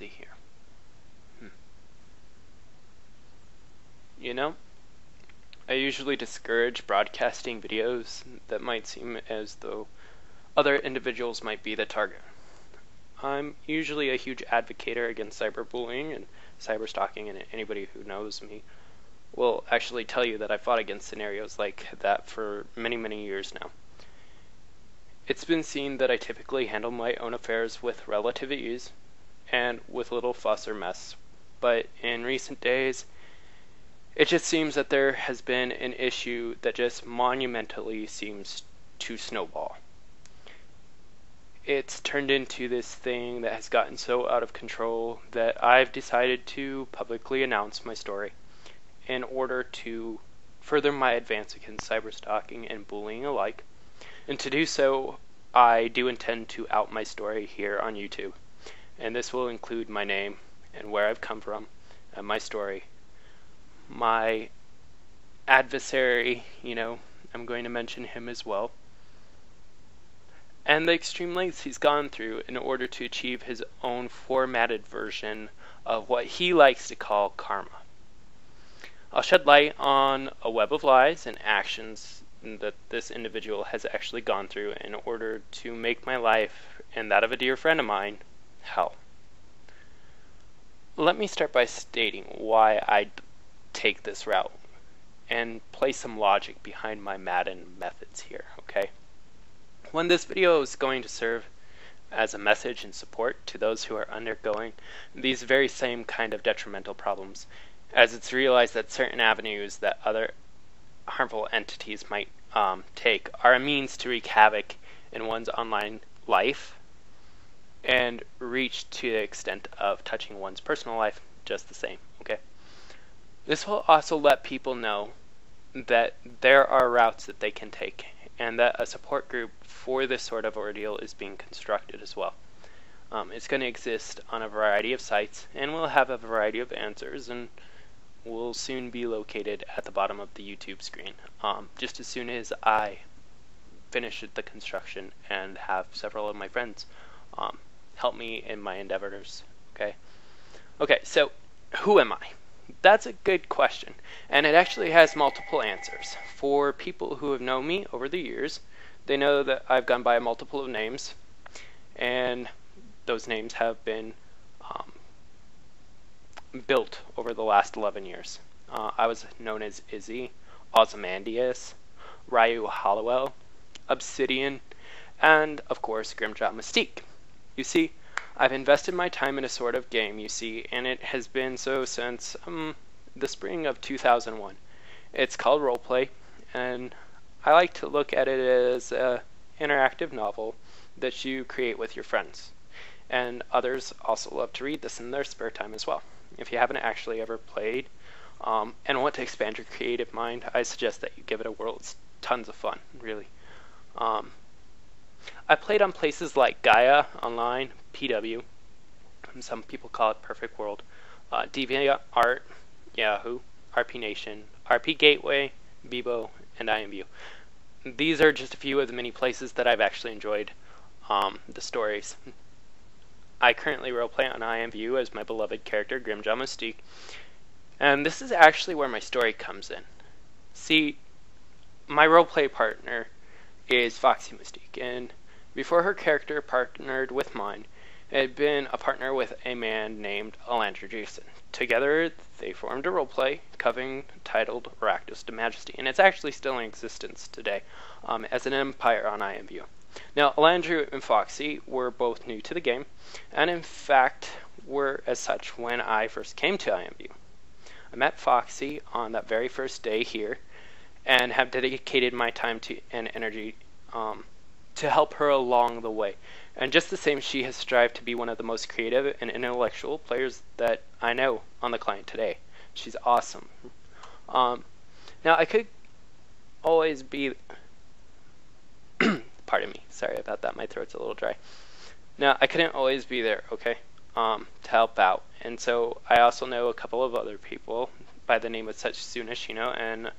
see here. You know, I usually discourage broadcasting videos that might seem as though other individuals might be the target. I'm usually a huge advocator against cyberbullying and cyber stalking, and anybody who knows me will actually tell you that I fought against scenarios like that for many, many years now. It's been seen that I typically handle my own affairs with relative ease and with little fuss or mess, but in recent days, it just seems that there has been an issue that just monumentally seems to snowball. It's turned into this thing that has gotten so out of control that I've decided to publicly announce my story in order to further my advance against cyber stalking and bullying alike. And to do so, I do intend to out my story here on YouTube. And this will include my name and where I've come from and my story. My adversary, I'm going to mention him as well. And the extreme lengths he's gone through in order to achieve his own formatted version of what he likes to call karma. I'll shed light on a web of lies and actions that this individual has actually gone through in order to make my life and that of a dear friend of mine hell. Let me start by stating why I take this route and place some logic behind my Madden methods here, okay? When this video is going to serve as a message and support to those who are undergoing these very same kind of detrimental problems, as it's realized that certain avenues that other harmful entities might take are a means to wreak havoc in one's online life and reach to the extent of touching one's personal life just the same, okay? This will also let people know that there are routes that they can take and that a support group for this sort of ordeal is being constructed as well. It's going to exist on a variety of sites and will have a variety of answers and will soon be located at the bottom of the YouTube screen, just as soon as I finish the construction and have several of my friends help me in my endeavors. Okay, so who am I? That's a good question, and it actually has multiple answers. For people who have known me over the years, they know that I've gone by a multiple of names, and those names have been built over the last 11 years. I was known as Izzy, Ozymandias, Ryu Hollowell, Obsidian, and of course GrimJaweMystique. You see, I've invested my time in a sort of game, and it has been so since the spring of 2001. It's called roleplay, and I like to look at it as an interactive novel that you create with your friends. And others also love to read this in their spare time as well. If you haven't actually ever played and want to expand your creative mind, I suggest that you give it a whirl. It's tons of fun, really. I played on places like Gaia Online, PW, and some people call it Perfect World, DeviantArt, Yahoo, RP Nation, RP Gateway, Bebo, and Imvu. These are just a few of the many places that I've actually enjoyed the stories. I currently roleplay on Imvu as my beloved character GrimJaweMystique, and this is actually where my story comes in. See, my roleplay partner is Foxy Mystique, and before her character partnered with mine, it had been a partner with a man named Alandra Jason. Together, they formed a roleplay coven titled Rakdos De Majesty, and it's actually still in existence today as an empire on Imvu. Now, Alandra and Foxy were both new to the game, and in fact were as such when I first came to Imvu. I met Foxy on that very first day here, and have dedicated my time and energy to help her along the way. And just the same, she has strived to be one of the most creative and intellectual players that I know on the client today. She's awesome. Now, I could always be... Pardon me, sorry about that, my throat's a little dry. Now, I couldn't always be there, okay, to help out. And so I also know a couple of other people by the name of Satsuna Shino and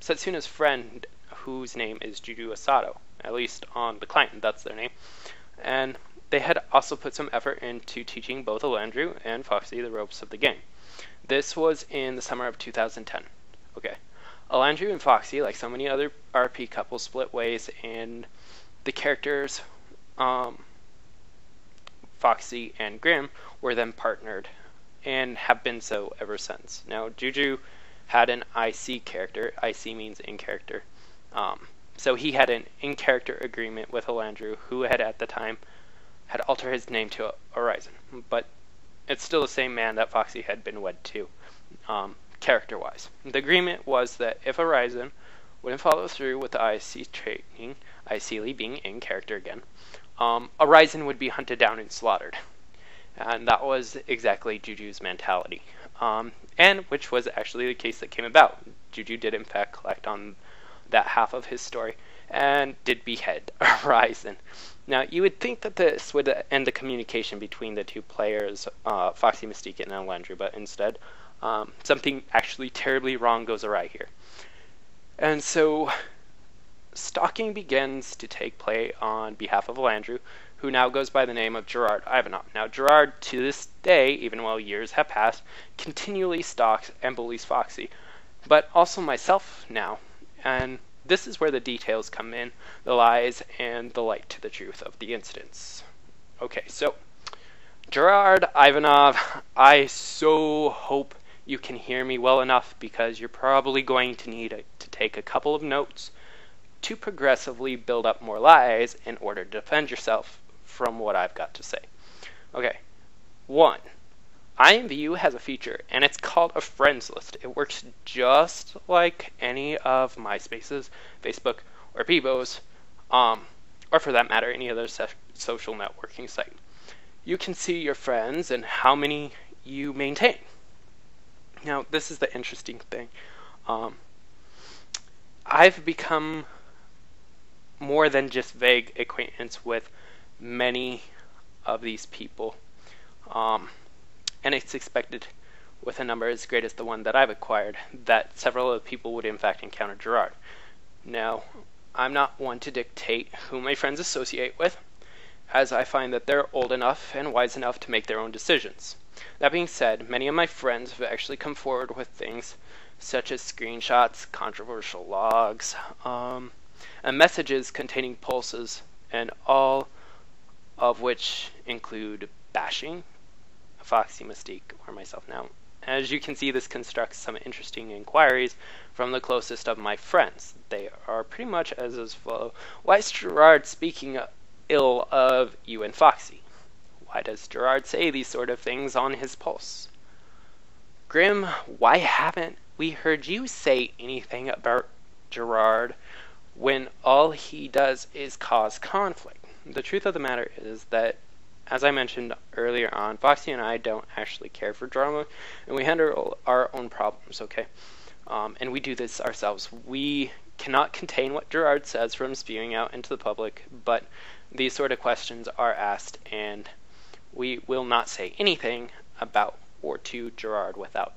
Satsuna's friend, whose name is Juju Asato, at least on the client, that's their name. And they had also put some effort into teaching both Alandru and Foxy the ropes of the game. This was in the summer of 2010. Okay. Alandru and Foxy, like so many other RP couples, split ways, and the characters, Foxy and Grim, were then partnered, and have been so ever since. Now, Juju had an IC character. IC means in character. So he had an in-character agreement with Alandru, who had at the time had altered his name to Horizon, but it's still the same man that Foxy had been wed to, character-wise. The agreement was that if Horizon wouldn't follow through with the IC training, IC being in character again, Horizon would be hunted down and slaughtered. And that was exactly Juju's mentality, and which was actually the case that came about. Juju did in fact collect on that half of his story, and did behead Horizon. Now, you would think that this would end the communication between the two players, Foxy Mystique and Alandru, but instead, something actually terribly wrong goes awry here. And so, stalking begins to take play on behalf of Alandru, who now goes by the name of Gerard Ivanov. Now, Gerard, to this day, even while years have passed, continually stalks and bullies Foxy, but also myself now. And this is where the details come in, the lies and the light to the truth of the incidents. Okay, so Gerard Ivanov, I so hope you can hear me well enough, because you're probably going to need to take a couple of notes to progressively build up more lies in order to defend yourself from what I've got to say. Okay, 1. Imvu has a feature, and it's called a friends list. It works just like any of MySpace's, Facebook, or Bebo's, or for that matter, any other social networking site. You can see your friends and how many you maintain. Now, this is the interesting thing. I've become more than just vague acquaintance with many of these people. And it's expected, with a number as great as the one that I've acquired, that several of the people would in fact encounter Gerard. Now, I'm not one to dictate who my friends associate with, as I find that they're old enough and wise enough to make their own decisions. That being said, many of my friends have actually come forward with things such as screenshots, controversial logs, and messages containing pulses, and all of which include bashing Foxy Mystique, or myself now. As you can see, this constructs some interesting inquiries from the closest of my friends. They are pretty much as follow. Why is Gerard speaking ill of you and Foxy? Why does Gerard say these sort of things on his pulse? Grim, why haven't we heard you say anything about Gerard when all he does is cause conflict? The truth of the matter is that, as I mentioned earlier on, Foxy and I don't actually care for drama, and we handle our own problems, okay? And we do this ourselves. We cannot contain what Gerard says from spewing out into the public, but these sort of questions are asked, and we will not say anything about or to Gerard without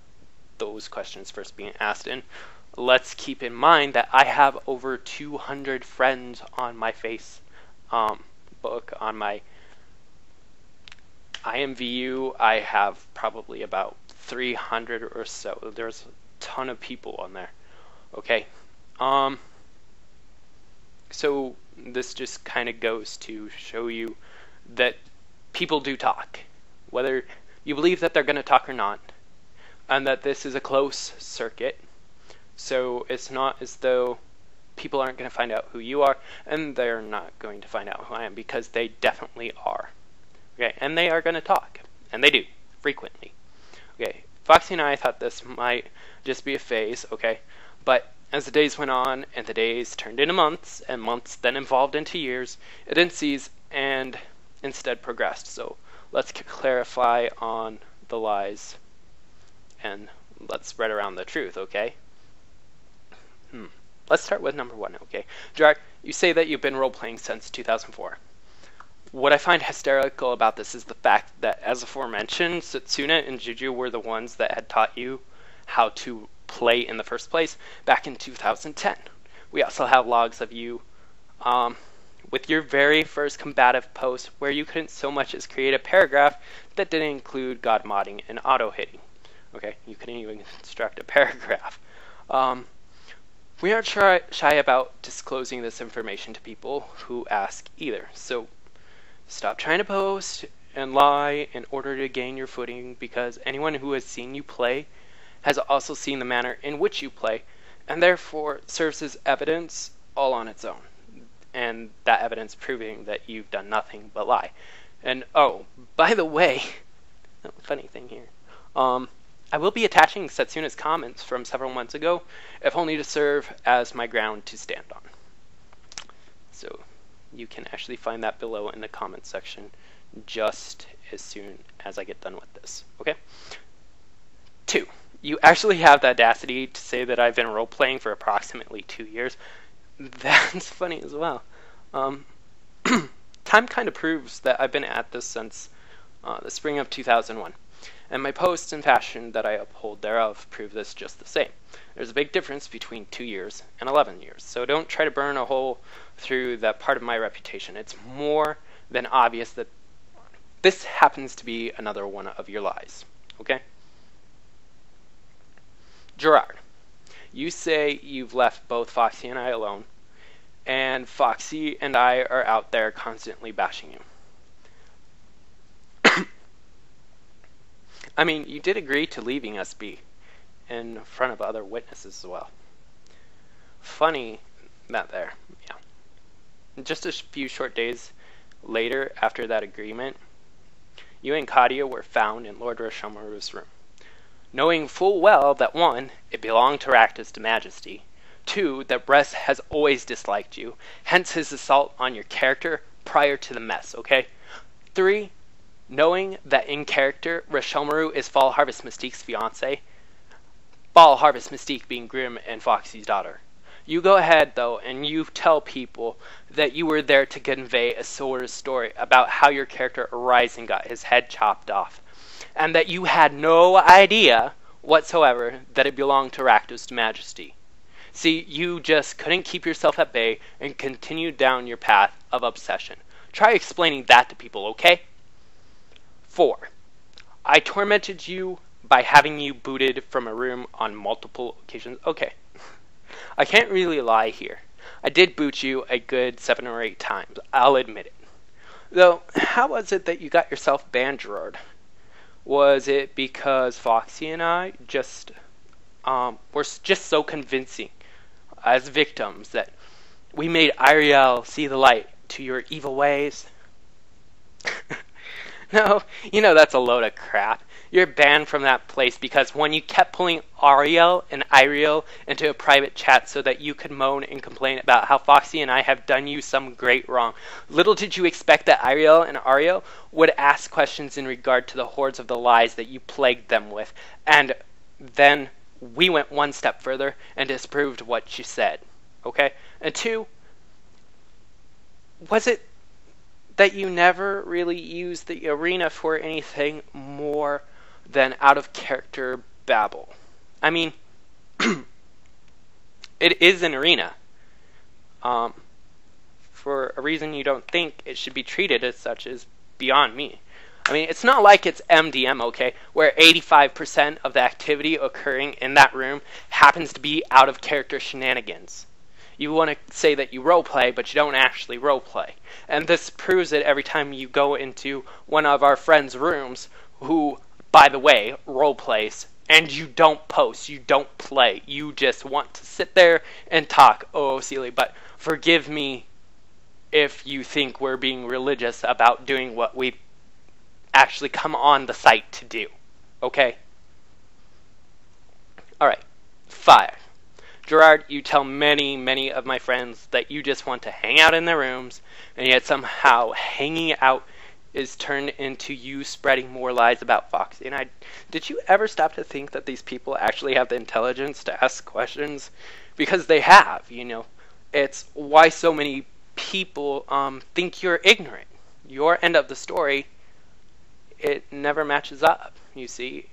those questions first being asked. And let's keep in mind that I have over 200 friends on my Facebook, on my Imvu. I have probably about 300 or so. There's a ton of people on there. Okay. So this just kind of goes to show you that people do talk, whether you believe that they're going to talk or not, and that this is a close circuit. So it's not as though people aren't going to find out who you are, and they're not going to find out who I am, because they definitely are. Okay, and they are going to talk, and they do, frequently. Okay, Foxy and I thought this might just be a phase, okay, but as the days went on, and the days turned into months, and months then evolved into years, it didn't cease, and instead progressed. So let's clarify on the lies, and let's spread around the truth, okay? Let's start with number 1, okay? Gerard, you say that you've been role-playing since 2004. What I find hysterical about this is the fact that, as aforementioned, Satsuna and Juju were the ones that had taught you how to play in the first place back in 2010. We also have logs of you with your very first combative post where you couldn't so much as create a paragraph that didn't include God modding and auto hitting. Okay, you couldn't even construct a paragraph. We aren't shy about disclosing this information to people who ask either. So stop trying to post and lie in order to gain your footing, because anyone who has seen you play has also seen the manner in which you play, and therefore serves as evidence all on its own. And that evidence proving that you've done nothing but lie. And oh, by the way, funny thing here, I will be attaching Setsuna's comments from several months ago, if only to serve as my ground to stand on. So you can actually find that below in the comments section just as soon as I get done with this, okay? 2, you actually have the audacity to say that I've been role-playing for approximately 2 years. That's funny as well. Time kind of proves that I've been at this since the spring of 2001. And my posts and fashion that I uphold thereof prove this just the same. There's a big difference between 2 years and 11 years, so don't try to burn a hole through that part of my reputation. It's more than obvious that this happens to be another one of your lies, okay? Gerard, you say you've left both Foxy and I alone, and Foxy and I are out there constantly bashing you. I mean, you did agree to leaving us be in front of other witnesses as well. Funny that there, yeah. Just a few short days later after that agreement, you and Kadia were found in Lord Rashomaru's room, knowing full well that 1, it belonged to Rakdos De Majesty, 2, that Bress has always disliked you, hence his assault on your character prior to the mess, okay? 3, knowing that in character, Rashomaru is Fall Harvest Mystique's fiance, Fall Harvest Mystique being Grim and Foxy's daughter. You go ahead, though, and you tell people that you were there to convey a sort of story about how your character Horizon got his head chopped off, and that you had no idea whatsoever that it belonged to Rakdos De Majesty. See, you just couldn't keep yourself at bay and continued down your path of obsession. Try explaining that to people, okay? 4, I tormented you by having you booted from a room on multiple occasions. Okay, I can't really lie here. I did boot you a good 7 or 8 times, I'll admit it. Though, how was it that you got yourself banned, Gerard? Was it because Foxy and I just were just so convincing as victims that we made Ariel see the light to your evil ways? No, you know that's a load of crap. You're banned from that place because when you kept pulling Ariel and Iriel into a private chat so that you could moan and complain about how Foxy and I have done you some great wrong. Little did you expect that Iriel and Ariel would ask questions in regard to the hordes of the lies that you plagued them with. And then we went one step further and disproved what you said. Okay? And 2, was it that you never really used the arena for anything more than out-of-character babble? I mean, it is an arena. For a reason you don't think it should be treated as such is beyond me. I mean, it's not like it's MDM, okay, where 85% of the activity occurring in that room happens to be out-of-character shenanigans. You want to say that you roleplay, but you don't actually roleplay. And this proves it every time you go into one of our friends' rooms, who, by the way, roleplays, and you don't post, you don't play. You just want to sit there and talk. Oh, Celie, but forgive me if you think we're being religious about doing what we actually come on the site to do. Okay? Alright. 5. Gerard, you tell many of my friends that you just want to hang out in their rooms, and yet somehow hanging out is turned into you spreading more lies about Foxy. And did you ever stop to think that these people actually have the intelligence to ask questions? Because they have, you know. It's why so many people think you're ignorant. Your end of the story, it never matches up, you see.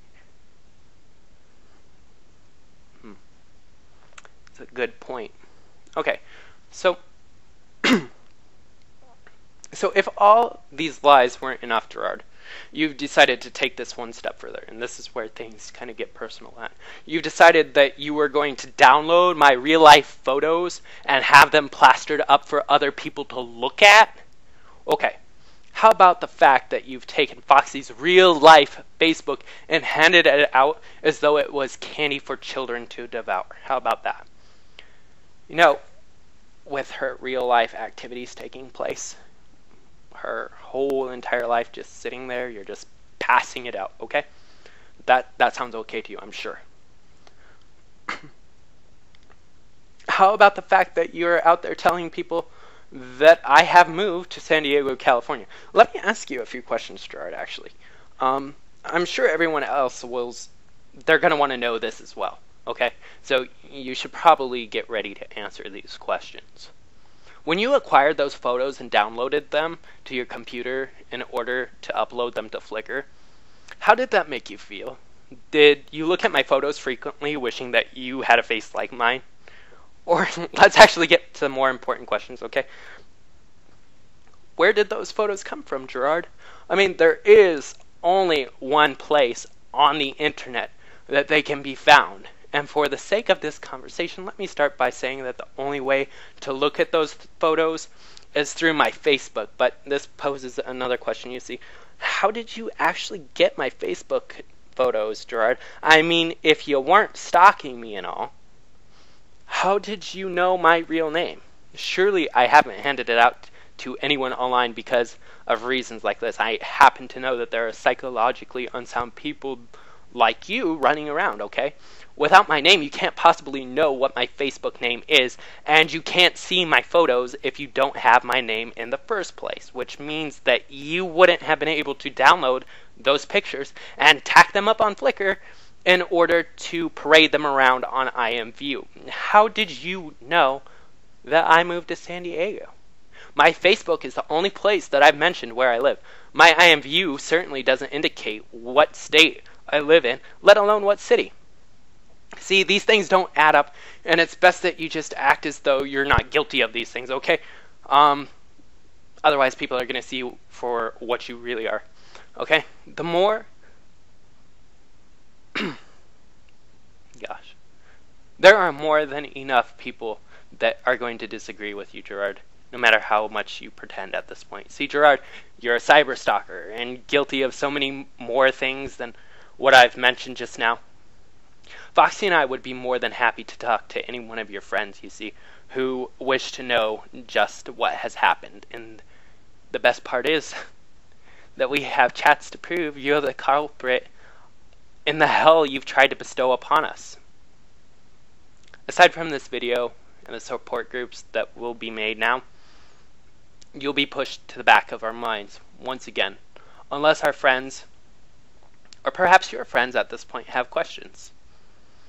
A good point. Okay, so So if all these lies weren't enough, Gerard, you've decided to take this one step further, and this is where things kind of get personal at. You've decided that you were going to download my real-life photos and have them plastered up for other people to look at? Okay, how about the fact that you've taken Foxy's real-life Facebook and handed it out as though it was candy for children to devour? How about that? You know, with her real-life activities taking place, her whole entire life just sitting there, you're just passing it out, okay? That sounds okay to you, I'm sure. How about the fact that you're out there telling people that I have moved to San Diego, California? Let me ask you a few questions, Gerard, actually. I'm sure everyone else they're going to want to know this as well, okay? So you should probably get ready to answer these questions. When you acquired those photos and downloaded them to your computer in order to upload them to Flickr, how did that make you feel? Did you look at my photos frequently wishing that you had a face like mine? Or let's actually get to more important questions, okay? Where did those photos come from, Gerard? I mean, there is only one place on the internet that they can be found. And for the sake of this conversation, let me start by saying that the only way to look at those photos is through my Facebook. But this poses another question, you see. How did you actually get my Facebook photos, Gerard? I mean, if you weren't stalking me and all, how did you know my real name? Surely I haven't handed it out to anyone online because of reasons like this. I happen to know that there are psychologically unsound people like you running around, okay? Without my name, you can't possibly know what my Facebook name is, and you can't see my photos if you don't have my name in the first place, which means that you wouldn't have been able to download those pictures and tack them up on Flickr in order to parade them around on Imvu. How did you know that I moved to San Diego? My Facebook is the only place that I've mentioned where I live. My Imvu certainly doesn't indicate what state I live in, let alone what city. See, these things don't add up, and it's best that you just act as though you're not guilty of these things, okay? Otherwise, people are going to see you for what you really are, okay? The more... Gosh. There are more than enough people that are going to disagree with you, Gerard, no matter how much you pretend at this point. See, Gerard, you're a cyber stalker and guilty of so many more things than what I've mentioned just now. Foxy and I would be more than happy to talk to any one of your friends, you see, who wish to know just what has happened. And the best part is that we have chats to prove you're the culprit in the hell you've tried to bestow upon us. Aside from this video and the support groups that will be made now, you'll be pushed to the back of our minds once again, unless our friends, or perhaps your friends at this point, have questions.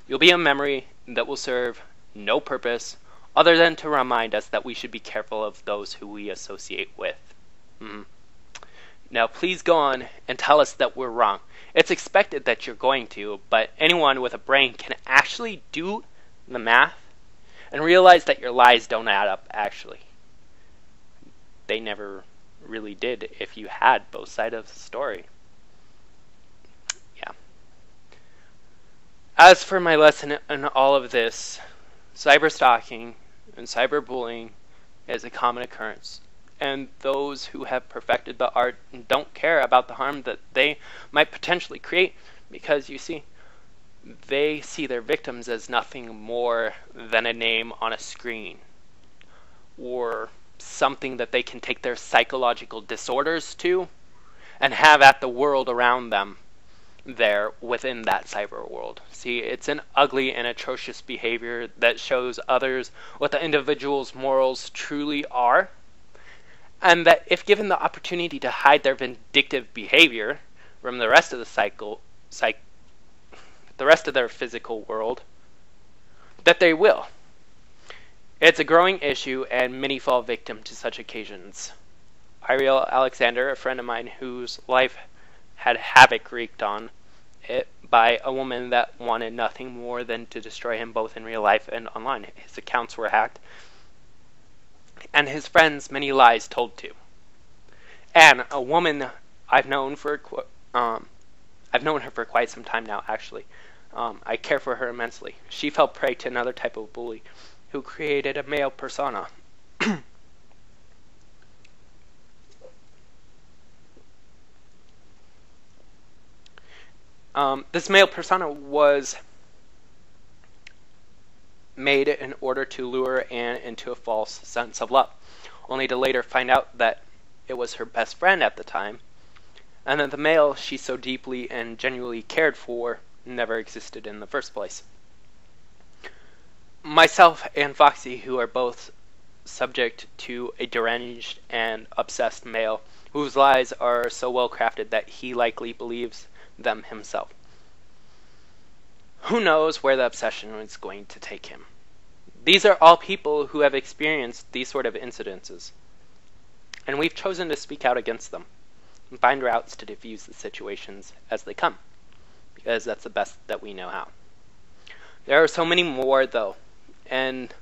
You'll be a memory that will serve no purpose other than to remind us that we should be careful of those who we associate with. Now please go on and tell us that we're wrong. It's expected that you're going to, but anyone with a brain can actually do the math and realize that your lies don't add up, actually. They never really did if you had both sides of the story. Yeah. As for my lesson in all of this, cyber stalking and cyberbullying is a common occurrence. And those who have perfected the art don't care about the harm that they might potentially create, because, you see, they see their victims as nothing more than a name on a screen, or something that they can take their psychological disorders to and have at the world around them there within that cyber world. See, it's an ugly and atrocious behavior that shows others what the individual's morals truly are, and that if given the opportunity to hide their vindictive behavior from the rest of the rest of their physical world, that they will. It's a growing issue, and many fall victim to such occasions. Ariel Alexander, a friend of mine whose life had havoc wreaked on it by a woman that wanted nothing more than to destroy him both in real life and online. His accounts were hacked, and his friends many lies told to. And a woman I've known her for quite some time now, actually. I care for her immensely. She fell prey to another type of bully who created a male persona. This male persona was made in order to lure Anne into a false sense of love, only to later find out that it was her best friend at the time, and that the male she so deeply and genuinely cared for never existed in the first place. Myself and Foxy, who are both subject to a deranged and obsessed male whose lies are so well crafted that he likely believes them himself. Who knows where the obsession is going to take him? These are all people who have experienced these sort of incidences, and we've chosen to speak out against them and find routes to diffuse the situations as they come, because that's the best that we know how. There are so many more, though, and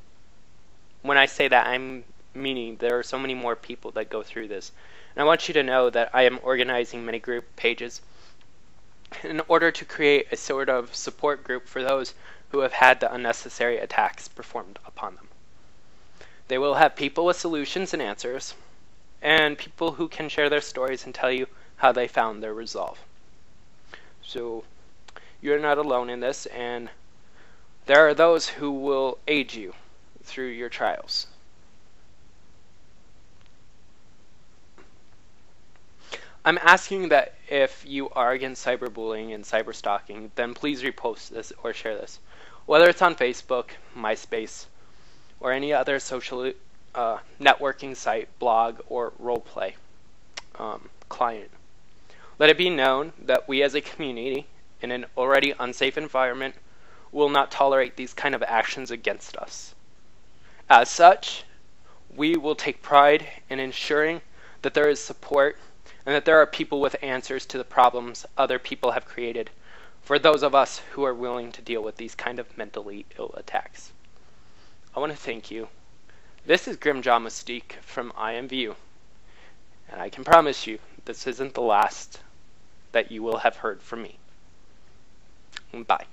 when I say that, I'm meaning there are so many more people that go through this. And I want you to know that I am organizing many group pages in order to create a sort of support group for those who have had the unnecessary attacks performed upon them. They will have people with solutions and answers, and people who can share their stories and tell you how they found their resolve. So you're not alone in this, and there are those who will aid you through your trials. I'm asking that if you are against cyberbullying and cyber stalking, then please repost this or share this, whether it's on Facebook, MySpace, or any other social networking site, blog, or roleplay client. Let it be known that we as a community, in an already unsafe environment, will not tolerate these kind of actions against us. As such, we will take pride in ensuring that there is support and that there are people with answers to the problems other people have created for those of us who are willing to deal with these kind of mentally ill attacks. I want to thank you. This is GrimJaweMystique from Imvu, and I can promise you this isn't the last that you will have heard from me. Bye.